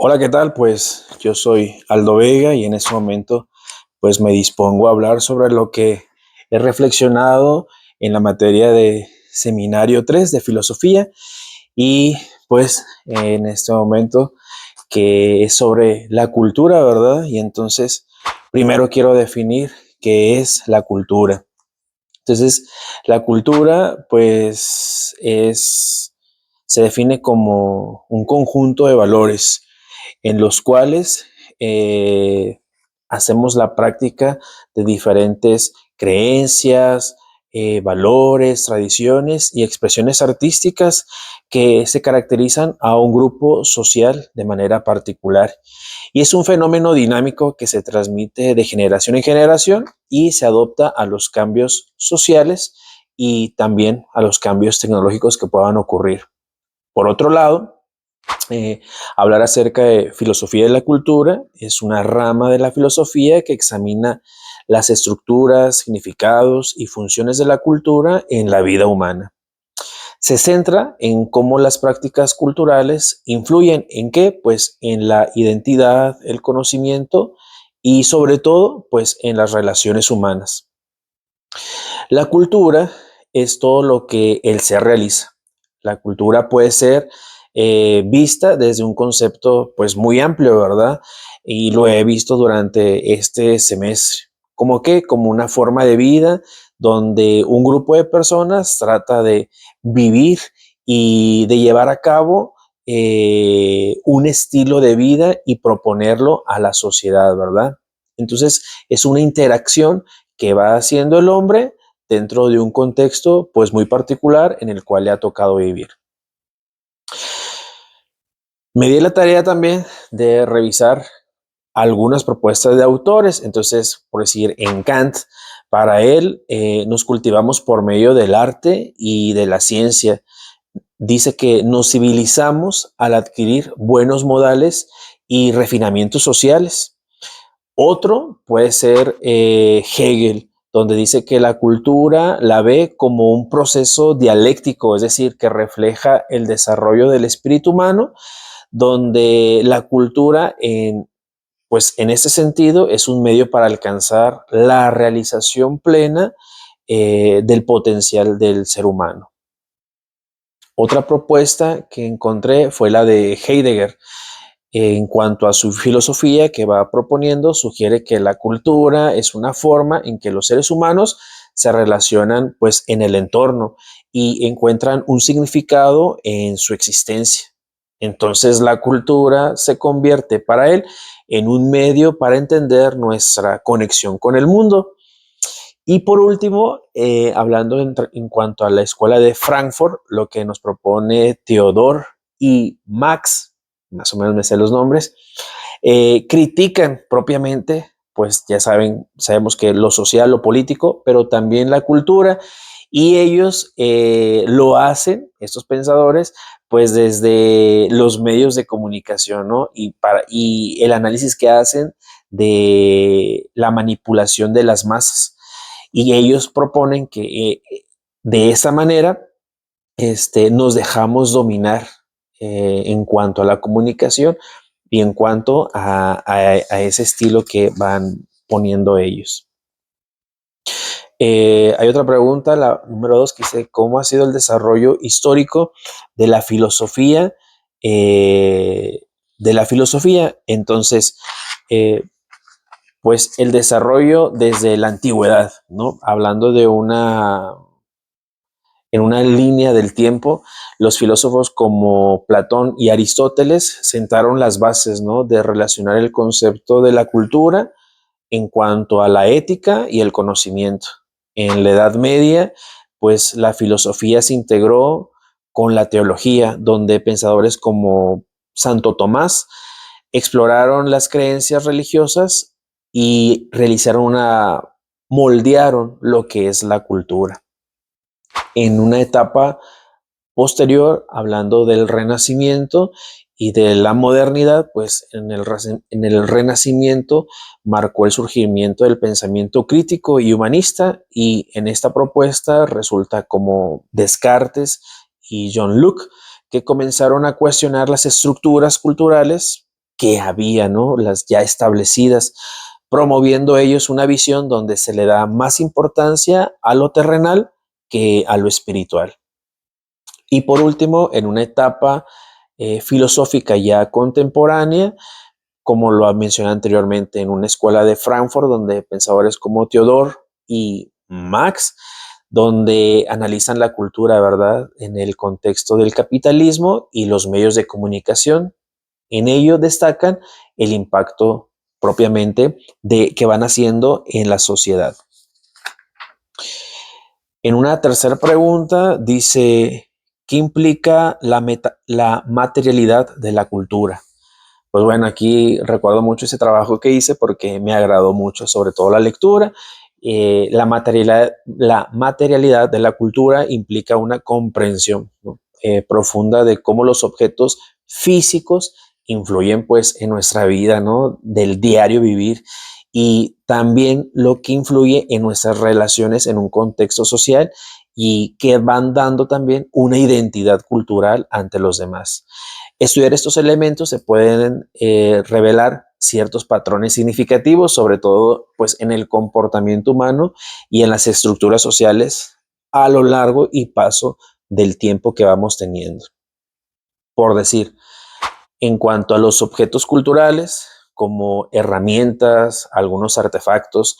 Hola, ¿qué tal? Pues yo soy Aldo Vega y en este momento pues me dispongo a hablar sobre lo que he reflexionado en la materia de Seminario 3 de Filosofía y pues en este momento que es sobre la cultura, ¿verdad? Y entonces primero quiero definir qué es la cultura. Entonces, la cultura pues se define como un conjunto de valores en los cuales eh, hacemos la práctica de diferentes creencias, valores, tradiciones y expresiones artísticas que se caracterizan a un grupo social de manera particular. Y es un fenómeno dinámico que se transmite de generación en generación y se adopta a los cambios sociales y también a los cambios tecnológicos que puedan ocurrir. Por otro lado, eh, hablar acerca de filosofía de la cultura es una rama de la filosofía que examina las estructuras, significados y funciones de la cultura en la vida humana. Se centra en cómo las prácticas culturales influyen en qué, pues en la identidad, el conocimiento y sobre todo, pues en las relaciones humanas. La cultura es todo lo que el ser realiza. La cultura puede ser vista desde un concepto pues muy amplio, ¿verdad? Y lo he visto durante este semestre. ¿Cómo qué? Como una forma de vida donde un grupo de personas trata de vivir y de llevar a cabo un estilo de vida y proponerlo a la sociedad, ¿verdad? Entonces es una interacción que va haciendo el hombre dentro de un contexto pues muy particular en el cual le ha tocado vivir. Me di la tarea también de revisar algunas propuestas de autores, entonces, por decir, en Kant, para él nos cultivamos por medio del arte y de la ciencia. Dice que nos civilizamos al adquirir buenos modales y refinamientos sociales. Otro puede ser Hegel, donde dice que la cultura la ve como un proceso dialéctico, es decir, que refleja el desarrollo del espíritu humano, donde la cultura pues en ese sentido es un medio para alcanzar la realización plena del potencial del ser humano. Otra propuesta que encontré fue la de Heidegger, en cuanto a su filosofía que va proponiendo, sugiere que la cultura es una forma en que los seres humanos se relacionan pues en el entorno y encuentran un significado en su existencia. Entonces la cultura se convierte para él en un medio para entender nuestra conexión con el mundo. Y por último, hablando en cuanto a la escuela de Frankfurt, lo que nos propone Theodor y Max, más o menos me sé los nombres, critican propiamente, pues ya sabemos que lo social, lo político, pero también la cultura, y ellos lo hacen, estos pensadores, pues desde los medios de comunicación, ¿no? Y el análisis que hacen de la manipulación de las masas. Y ellos proponen que de esa manera nos dejamos dominar en cuanto a la comunicación y en cuanto a ese estilo que van poniendo ellos. Hay otra pregunta, la número 2, que dice, ¿cómo ha sido el desarrollo histórico de la filosofía? Entonces, pues el desarrollo desde la antigüedad, ¿no? Hablando en una línea del tiempo, los filósofos como Platón y Aristóteles sentaron las bases, ¿no? De relacionar el concepto de la cultura en cuanto a la ética y el conocimiento. En la Edad Media, pues la filosofía se integró con la teología, donde pensadores como Santo Tomás exploraron las creencias religiosas y moldearon lo que es la cultura. En una etapa posterior, hablando del Renacimiento y de la modernidad, pues en el Renacimiento marcó el surgimiento del pensamiento crítico y humanista, y en esta propuesta resulta como Descartes y John Locke, que comenzaron a cuestionar las estructuras culturales que había, ¿no? Las ya establecidas, promoviendo ellos una visión donde se le da más importancia a lo terrenal que a lo espiritual. Y por último, en una etapa filosófica ya contemporánea, como lo mencioné anteriormente, en una escuela de Frankfurt, donde pensadores como Theodor y Marx, donde analizan la cultura, ¿verdad?, en el contexto del capitalismo y los medios de comunicación. En ello destacan el impacto propiamente que van haciendo en la sociedad. En una tercera pregunta dice, ¿qué implica la materialidad de la cultura? Pues bueno, aquí recuerdo mucho ese trabajo que hice porque me agradó mucho, sobre todo la lectura. La materialidad de la cultura implica una comprensión, ¿no?, profunda de cómo los objetos físicos influyen pues en nuestra vida, ¿no?, del diario vivir, y también lo que influye en nuestras relaciones en un contexto social y que van dando también una identidad cultural ante los demás. Estudiar estos elementos se pueden revelar ciertos patrones significativos, sobre todo pues, en el comportamiento humano y en las estructuras sociales a lo largo y paso del tiempo que vamos teniendo. Por decir, en cuanto a los objetos culturales, como herramientas, algunos artefactos,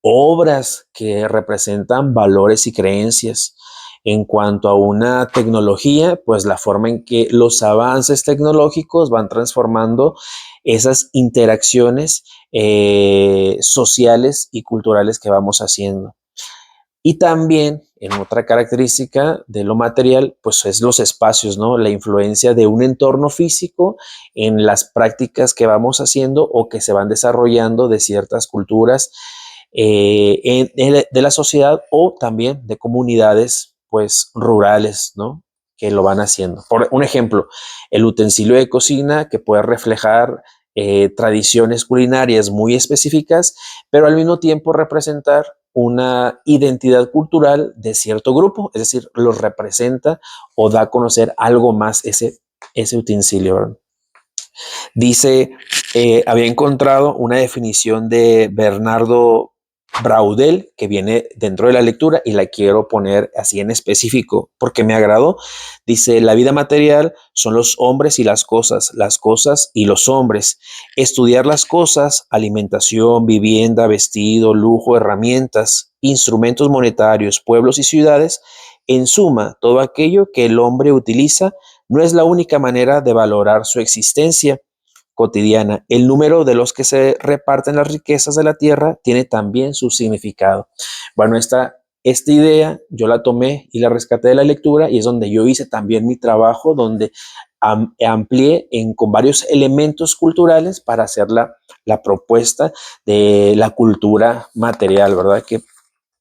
obras que representan valores y creencias. En cuanto a una tecnología, pues la forma en que los avances tecnológicos van transformando esas interacciones sociales y culturales que vamos haciendo. Y también, en otra característica de lo material, pues es los espacios, ¿no? La influencia de un entorno físico en las prácticas que vamos haciendo o que se van desarrollando de ciertas culturas de la sociedad o también de comunidades, pues, rurales, ¿no?, que lo van haciendo. Por un ejemplo, el utensilio de cocina que puede reflejar tradiciones culinarias muy específicas, pero al mismo tiempo representar una identidad cultural de cierto grupo, es decir, los representa o da a conocer algo más ese utensilio, ¿verdad? Dice, había encontrado una definición de Bernardo Braudel que viene dentro de la lectura y la quiero poner así en específico porque me agradó. Dice, la vida material son los hombres y las cosas y los hombres. Estudiar las cosas, alimentación, vivienda, vestido, lujo, herramientas, instrumentos monetarios, pueblos y ciudades, en suma, todo aquello que el hombre utiliza no es la única manera de valorar su existencia cotidiana. El número de los que se reparten las riquezas de la tierra tiene también su significado. Bueno, esta idea yo la tomé y la rescaté de la lectura y es donde yo hice también mi trabajo, donde amplié con varios elementos culturales para hacer la propuesta de la cultura material, ¿verdad?, que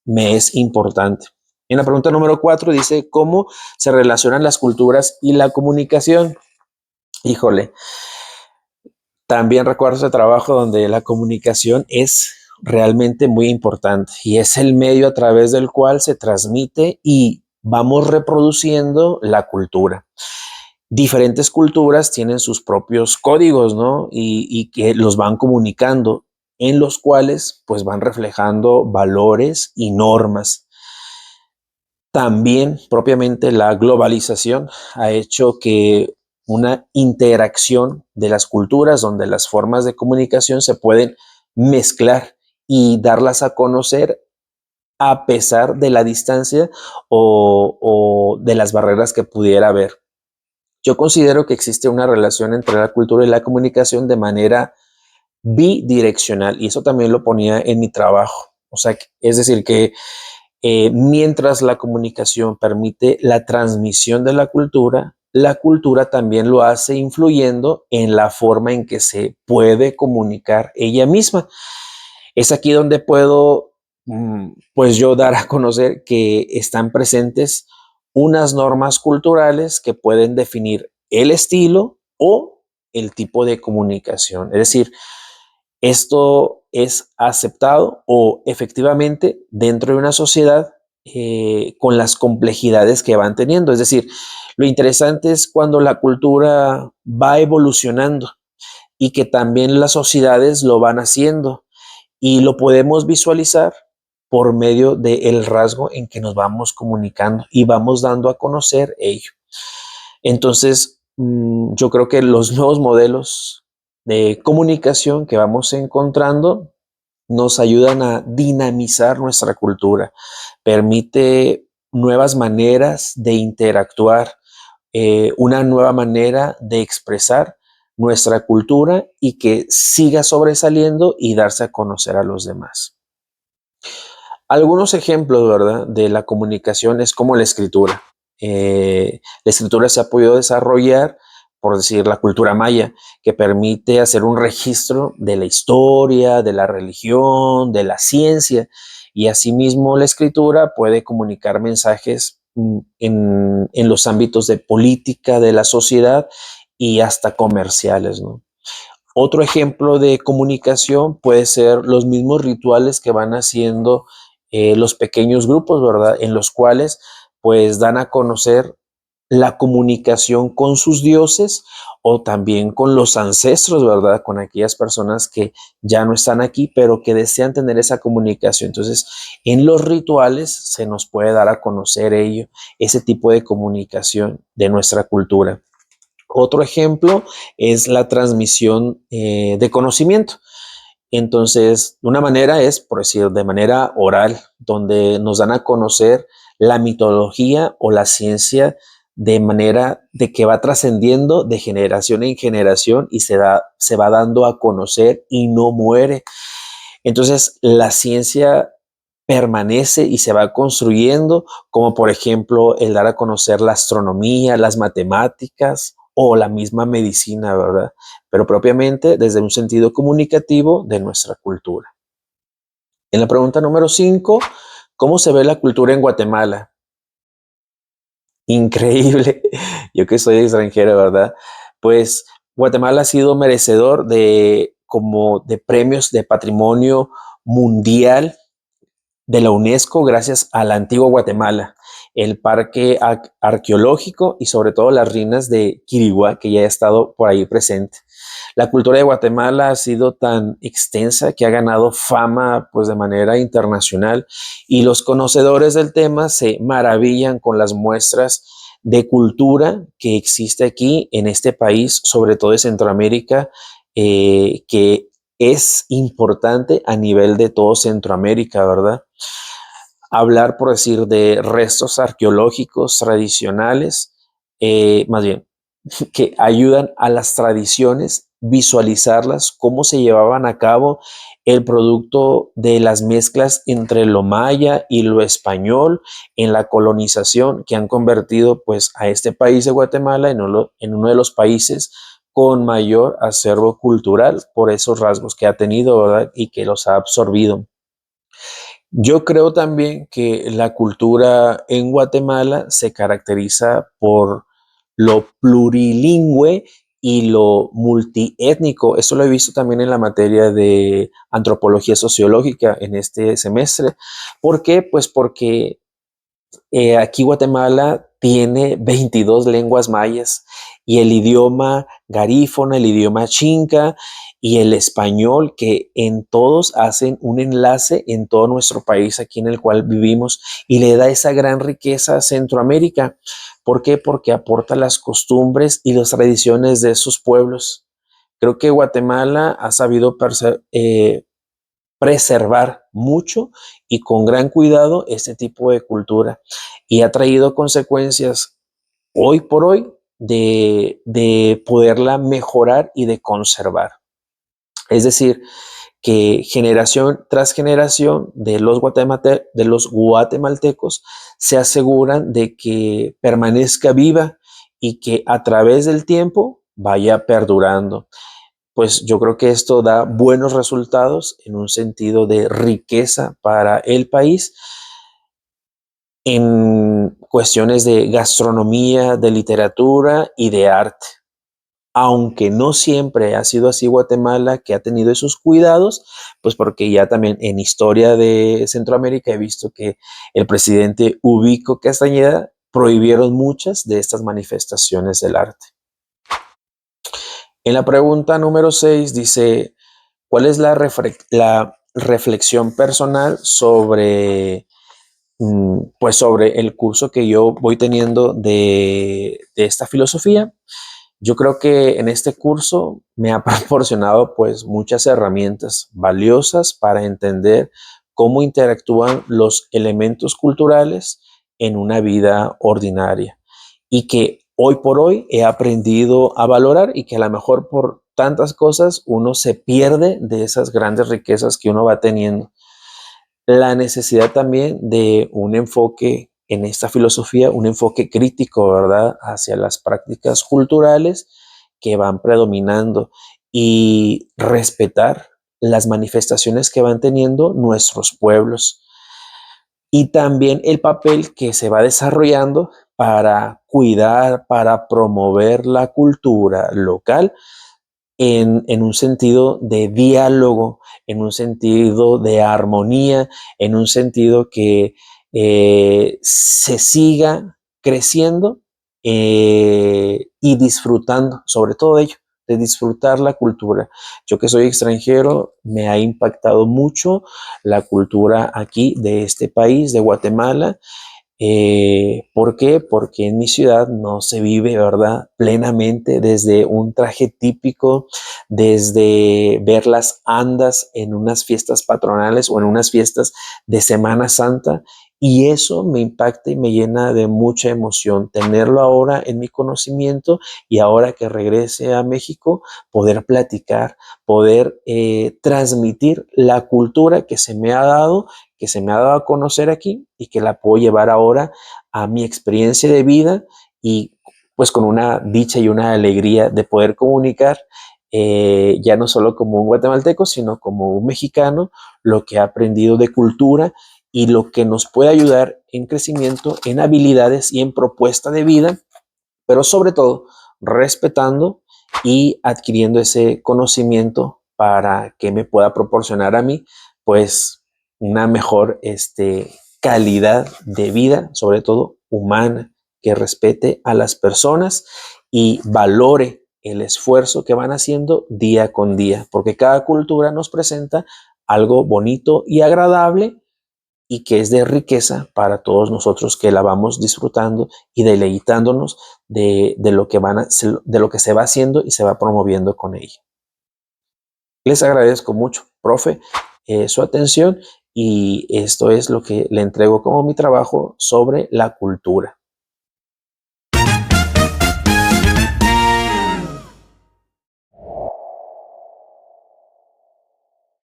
me es importante. En la pregunta número 4 dice, ¿cómo se relacionan las culturas y la comunicación? Híjole, también recuerdo ese trabajo donde la comunicación es realmente muy importante y es el medio a través del cual se transmite y vamos reproduciendo la cultura. Diferentes culturas tienen sus propios códigos, ¿no? Y que los van comunicando, en los cuales pues van reflejando valores y normas. También propiamente la globalización ha hecho que una interacción de las culturas donde las formas de comunicación se pueden mezclar y darlas a conocer a pesar de la distancia o de las barreras que pudiera haber. Yo considero que existe una relación entre la cultura y la comunicación de manera bidireccional y eso también lo ponía en mi trabajo. O sea, es decir, que mientras la comunicación permite la transmisión de la cultura también lo hace influyendo en la forma en que se puede comunicar ella misma. Es aquí donde puedo, pues yo dar a conocer que están presentes unas normas culturales que pueden definir el estilo o el tipo de comunicación. Es decir, esto es aceptado o efectivamente dentro de una sociedad con las complejidades que van teniendo. Es decir, lo interesante es cuando la cultura va evolucionando y que también las sociedades lo van haciendo y lo podemos visualizar por medio del rasgo en que nos vamos comunicando y vamos dando a conocer ello. Entonces, yo creo que los nuevos modelos de comunicación que vamos encontrando nos ayudan a dinamizar nuestra cultura, permite nuevas maneras de interactuar, una nueva manera de expresar nuestra cultura y que siga sobresaliendo y darse a conocer a los demás. Algunos ejemplos, ¿verdad?, de la comunicación es como la escritura. La escritura se ha podido desarrollar, por decir, la cultura maya, que permite hacer un registro de la historia, de la religión, de la ciencia, y asimismo la escritura puede comunicar mensajes en los ámbitos de política, de la sociedad y hasta comerciales, ¿no? Otro ejemplo de comunicación puede ser los mismos rituales que van haciendo los pequeños grupos, ¿verdad? En los cuales pues dan a conocer la comunicación con sus dioses o también con los ancestros, ¿verdad? Con aquellas personas que ya no están aquí, pero que desean tener esa comunicación. Entonces, en los rituales se nos puede dar a conocer ello, ese tipo de comunicación de nuestra cultura. Otro ejemplo es la transmisión de conocimiento. Entonces, una manera es, por decir, de manera oral, donde nos dan a conocer la mitología o la ciencia de manera de que va trascendiendo de generación en generación y se va dando a conocer y no muere. Entonces, la ciencia permanece y se va construyendo, como por ejemplo el dar a conocer la astronomía, las matemáticas o la misma medicina, ¿verdad? Pero propiamente desde un sentido comunicativo de nuestra cultura. En la pregunta número 5, ¿cómo se ve la cultura en Guatemala? Increíble, yo que soy extranjero, ¿verdad? Pues Guatemala ha sido merecedor de como de premios de patrimonio mundial de la UNESCO gracias a la antigua Guatemala, el parque arqueológico y sobre todo las ruinas de Quiriguá, que ya ha estado por ahí presente. La cultura de Guatemala ha sido tan extensa que ha ganado fama pues de manera internacional y los conocedores del tema se maravillan con las muestras de cultura que existe aquí en este país, sobre todo de Centroamérica, que es importante a nivel de todo Centroamérica, ¿verdad? Hablar, por decir, de restos arqueológicos tradicionales, más bien, que ayudan a las tradiciones, visualizarlas, cómo se llevaban a cabo el producto de las mezclas entre lo maya y lo español en la colonización que han convertido pues a este país de Guatemala en uno de los países con mayor acervo cultural por esos rasgos que ha tenido, ¿verdad? Y que los ha absorbido. Yo creo también que la cultura en Guatemala se caracteriza por lo plurilingüe y lo multiétnico. Esto lo he visto también en la materia de antropología sociológica en este semestre. ¿Por qué? Pues porque aquí Guatemala tiene 22 lenguas mayas y el idioma garífona, el idioma chinca y el español, que en todos hacen un enlace en todo nuestro país aquí en el cual vivimos y le da esa gran riqueza a Centroamérica. ¿Por qué? Porque aporta las costumbres y las tradiciones de esos pueblos. Creo que Guatemala ha sabido preservar mucho y con gran cuidado este tipo de cultura y ha traído consecuencias hoy por hoy de poderla mejorar y de conservar. Es decir, que generación tras generación de los guatemaltecos se aseguran de que permanezca viva y que a través del tiempo vaya perdurando. Pues yo creo que esto da buenos resultados en un sentido de riqueza para el país en cuestiones de gastronomía, de literatura y de arte. Aunque no siempre ha sido así Guatemala, que ha tenido esos cuidados, pues porque ya también en historia de Centroamérica he visto que el presidente Ubico Castañeda prohibieron muchas de estas manifestaciones del arte. En la pregunta número 6 dice, ¿cuál es la reflexión personal sobre, pues sobre el curso que yo voy teniendo de esta filosofía? Yo creo que en este curso me ha proporcionado pues muchas herramientas valiosas para entender cómo interactúan los elementos culturales en una vida ordinaria y que hoy por hoy he aprendido a valorar y que a lo mejor por tantas cosas uno se pierde de esas grandes riquezas que uno va teniendo. La necesidad también de un enfoque en esta filosofía, un enfoque crítico, ¿verdad?, hacia las prácticas culturales que van predominando y respetar las manifestaciones que van teniendo nuestros pueblos y también el papel que se va desarrollando para cuidar, para promover la cultura local en un sentido de diálogo, en un sentido de armonía, en un sentido que se siga creciendo y disfrutando, sobre todo de ello, de disfrutar la cultura. Yo que soy extranjero, me ha impactado mucho la cultura aquí de este país, de Guatemala. ¿Por qué? Porque en mi ciudad no se vive, ¿verdad?, plenamente desde un traje típico, desde ver las andas en unas fiestas patronales o en unas fiestas de Semana Santa. Y eso me impacta y me llena de mucha emoción. Tenerlo ahora en mi conocimiento y ahora que regrese a México, poder platicar, poder transmitir la cultura que se me ha dado a conocer aquí y que la puedo llevar ahora a mi experiencia de vida y pues con una dicha y una alegría de poder comunicar ya no solo como un guatemalteco, sino como un mexicano, lo que ha aprendido de cultura y lo que nos puede ayudar en crecimiento, en habilidades y en propuesta de vida, pero sobre todo respetando y adquiriendo ese conocimiento para que me pueda proporcionar a mí, pues, una mejor calidad de vida, sobre todo humana, que respete a las personas y valore el esfuerzo que van haciendo día con día, porque cada cultura nos presenta algo bonito y agradable y que es de riqueza para todos nosotros que la vamos disfrutando y deleitándonos de lo que de lo que se va haciendo y se va promoviendo con ella. Les agradezco mucho, profe, su atención y esto es lo que le entrego como mi trabajo sobre la cultura.